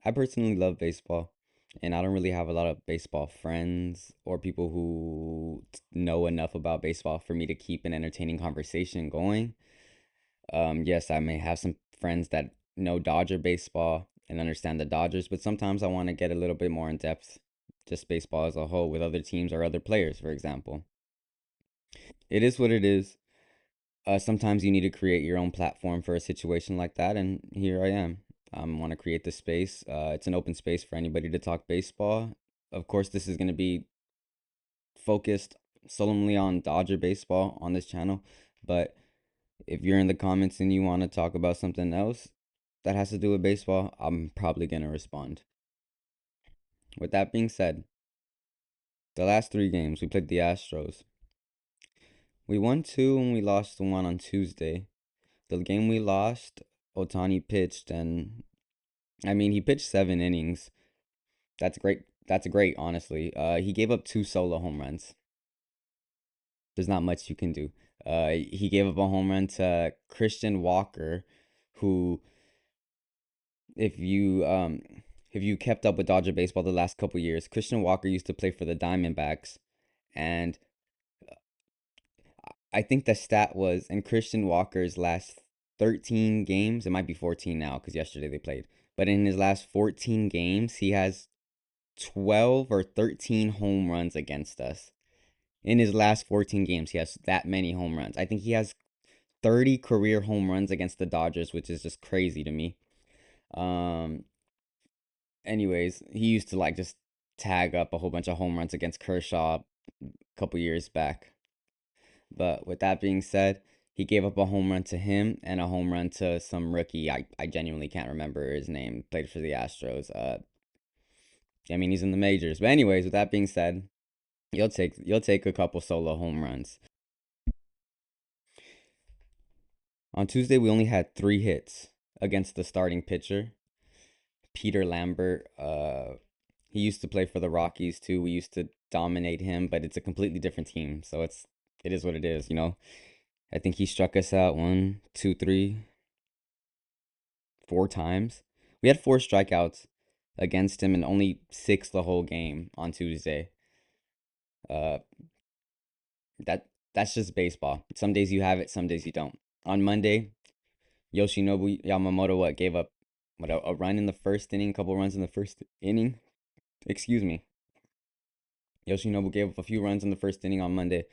I personally love baseball, and I don't really have a lot of baseball friends or people who know enough about baseball for me to keep an entertaining conversation going. Yes, I may have some friends that know Dodger baseball and understand the Dodgers, but sometimes I want to get a little bit more in depth, just baseball as a whole with other teams or other players, for example. It is what it is. Sometimes you need to create your own platform for a situation like that, and here I am. I want to create this space. It's an open space for anybody to talk baseball. Of course, this is going to be focused solemnly on Dodger baseball on this channel, but if you're in the comments and you want to talk about something else that has to do with baseball, I'm probably going to respond. With that being said, the last three games, we played the Astros. We won two and we lost one on Tuesday. The game we lost, Otani pitched, and I mean, he pitched 7 innings. That's great. That's great, honestly. He gave up two solo home runs. There's not much you can do. He gave up a home run to Christian Walker, who, if you um, if you kept up with Dodger baseball the last couple years, Christian Walker used to play for the Diamondbacks, and I think the stat was in Christian Walker's last 13 games, it might be 14 now because yesterday they played, but in his last 14 games, he has 12 or 13 home runs against us. In his last 14 games, he has that many home runs. I think he has 30 career home runs against the Dodgers, which is just crazy to me. Um, anyways, he used to like just tag up a whole bunch of home runs against Kershaw a couple years back. But with that being said, he gave up a home run to him and a home run to some rookie. I genuinely can't remember his name. Played for the Astros. I mean he's in the majors. But anyways, with that being said, you'll take a couple solo home runs. On Tuesday we only had 3 hits against the starting pitcher, Peter Lambert. He used to play for the Rockies too. We used to dominate him, but it's a completely different team. So it is what it is, you know. I think he struck us out one, two, three, 4 times. We had 4 strikeouts against him and only 6 the whole game on Tuesday. Uh, that's just baseball. Some days you have it, some days you don't. On Monday, Yoshinobu Yamamoto gave up a run in the first inning, a couple runs in the first inning. Excuse me. Yoshinobu gave up a few runs in the first inning on Monday.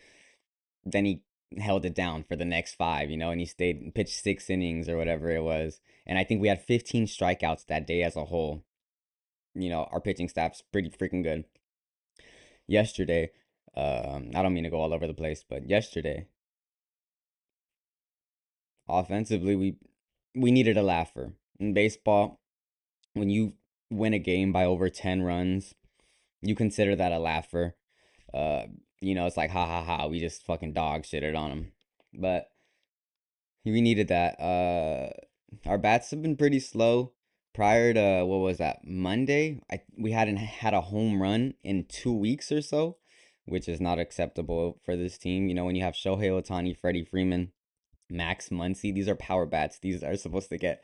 Then he held it down for the next 5, and he stayed and pitched 6 innings or whatever it was. And I think we had 15 strikeouts that day as a whole. Our pitching staff's pretty freaking good. Yesterday, I don't mean to go all over the place, but yesterday, offensively, we needed a laugher. In baseball, when you win a game by over 10 runs, you consider that a laugher. Uh, it's like ha ha ha, we just fucking dog shitted on them. But we needed that. Our bats have been pretty slow. Prior to what was that, Monday? We hadn't had a home run in 2 weeks or so, which is not acceptable for this team. When you have Shohei Ohtani, Freddie Freeman, Max Muncy, these are power bats. These are supposed to get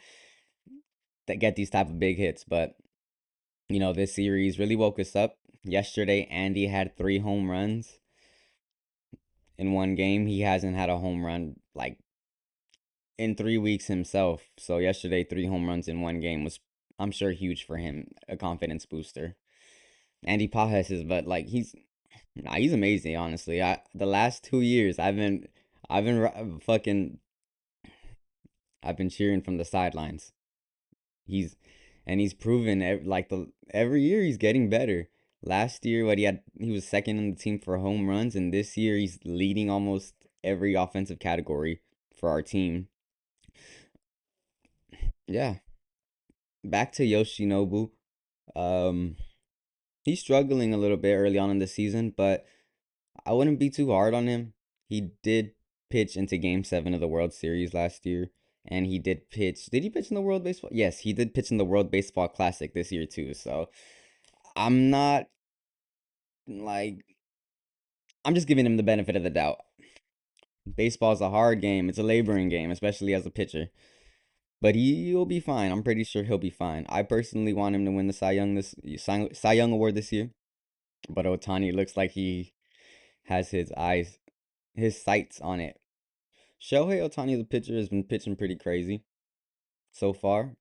these type of big hits. But this series really woke us up. Yesterday, Andy had 3 home runs in one game. He hasn't had a home run like in 3 weeks himself. So yesterday, 3 home runs in one game was, I'm sure, huge for him, a confidence booster. Andy Pajes is, but like he's amazing. Honestly, the last 2 years fucking I've been cheering from the sidelines. He's he's proven every year he's getting better. Last year, he was second in the team for home runs, and this year he's leading almost every offensive category for our team. Yeah, back to Yoshinobu. Um, he's struggling a little bit early on in the season, but I wouldn't be too hard on him. He did pitch into Game 7 of the World Series last year, and he did pitch. Did he pitch in the World Baseball? Yes, he did pitch in the World Baseball Classic this year too. So I'm not like I'm just giving him the benefit of the doubt. Baseball is a hard game. It's a laboring game, especially as a pitcher. But he'll be fine. I'm pretty sure he'll be fine. I personally want him to win the Cy Young award this year. But Otani looks like he has his sights on it. Shohei Otani, the pitcher, has been pitching pretty crazy so far.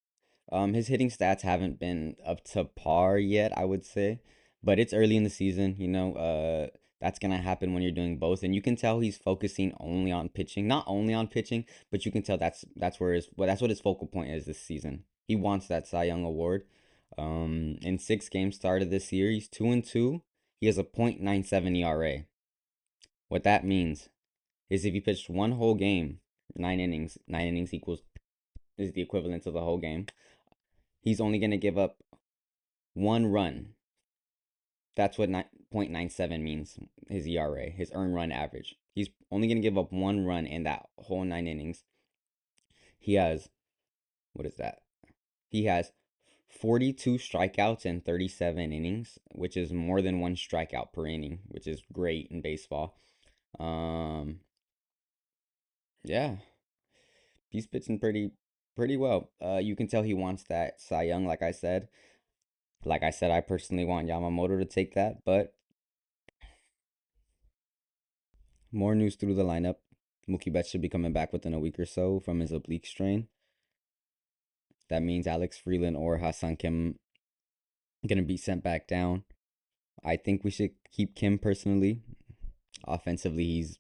His hitting stats haven't been up to par yet, I would say, but it's early in the season. That's gonna happen when you're doing both, and you can tell he's focusing only on pitching, not only on pitching, but you can tell that's what his focal point is this season. He wants that Cy Young award. In 6 games started this year, he's 2-2. He has a .97 ERA. What that means is if he pitched one whole game, 9 innings, 9 innings equals is the equivalent to the whole game. He's only going to give up 1 run. That's what .97 means, his ERA, his earned run average. He's only going to give up 1 run in that whole 9 innings. He has, what is that? He has 42 strikeouts in 37 innings, which is more than 1 strikeout per inning, which is great in baseball. Um, yeah, he's pitching pretty well. You can tell he wants that Cy Young, like I said. Like I said, I personally want Yamamoto to take that, but more news through the lineup. Mookie Betts should be coming back within a week or so from his oblique strain. That means Alex Freeland or Ha-Seong Kim gonna be sent back down. I think we should keep Kim personally. Offensively, he's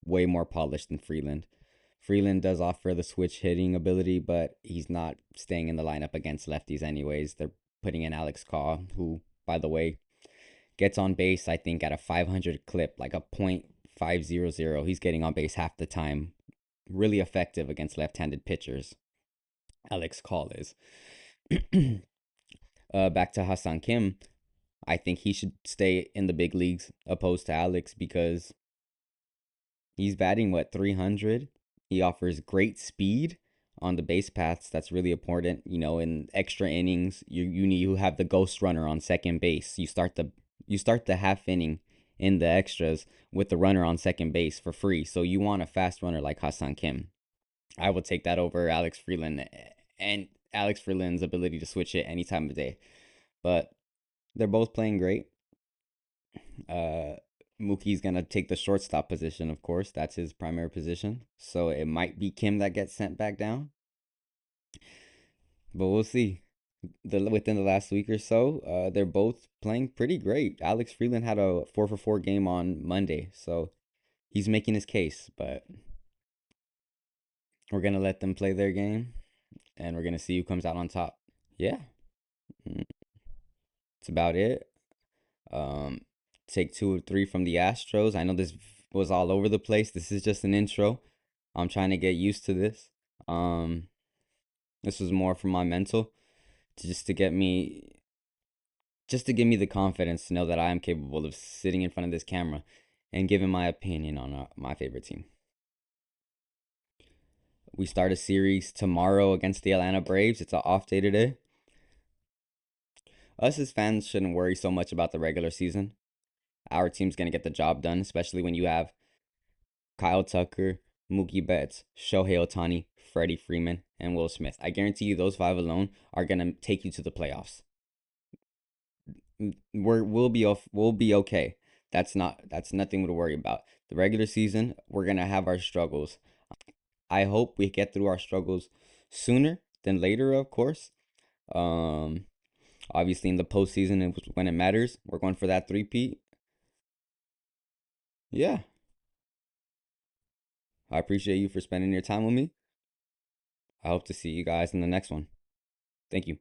way more polished than Freeland. Freeland does offer the switch hitting ability, but he's not staying in the lineup against lefties anyways. They're putting in Alex Caw, who, by the way, gets on base, I think, at a 500 clip, like a .500. He's getting on base half the time. Really effective against left-handed pitchers. Alex Caw is. Back to Ha-Seong Kim. I think he should stay in the big leagues opposed to Alex because he's batting, what, 300? He offers great speed on the base paths. That's really important. In extra innings, you have the ghost runner on second base. You start the half inning in the extras with the runner on second base for free. So you want a fast runner like Ha-Seong Kim. I would take that over Alex Freeland and Alex Freeland's ability to switch it any time of day. But they're both playing great. Uh, Mookie's gonna take the shortstop position, of course. That's his primary position. So it might be Kim that gets sent back down, but we'll see. Within the last week or so, they're both playing pretty great. Alex Freeland had a 4-for-4 game on Monday, so he's making his case. But we're gonna let them play their game, and we're gonna see who comes out on top. Yeah, mm, that's about it. Um, take 2 or 3 from the Astros. I know this was all over the place. This is just an intro. I'm trying to get used to this. Um, this was more for my mental, to just to get me, just to give me the confidence to know that I am capable of sitting in front of this camera and giving my opinion on my favorite team. We start a series tomorrow against the Atlanta Braves. It's an off day today. Us as fans shouldn't worry so much about the regular season. Our team's gonna get the job done, especially when you have Kyle Tucker, Mookie Betts, Shohei Otani, Freddie Freeman, and Will Smith. I guarantee you those 5 alone are gonna take you to the playoffs. We'll be okay. That's nothing to worry about. The regular season, we're gonna have our struggles. I hope we get through our struggles sooner than later, of course. Um, Obviously in the postseason when it matters, we're going for that three-peat. Yeah, I appreciate you for spending your time with me. I hope to see you guys in the next one. Thank you.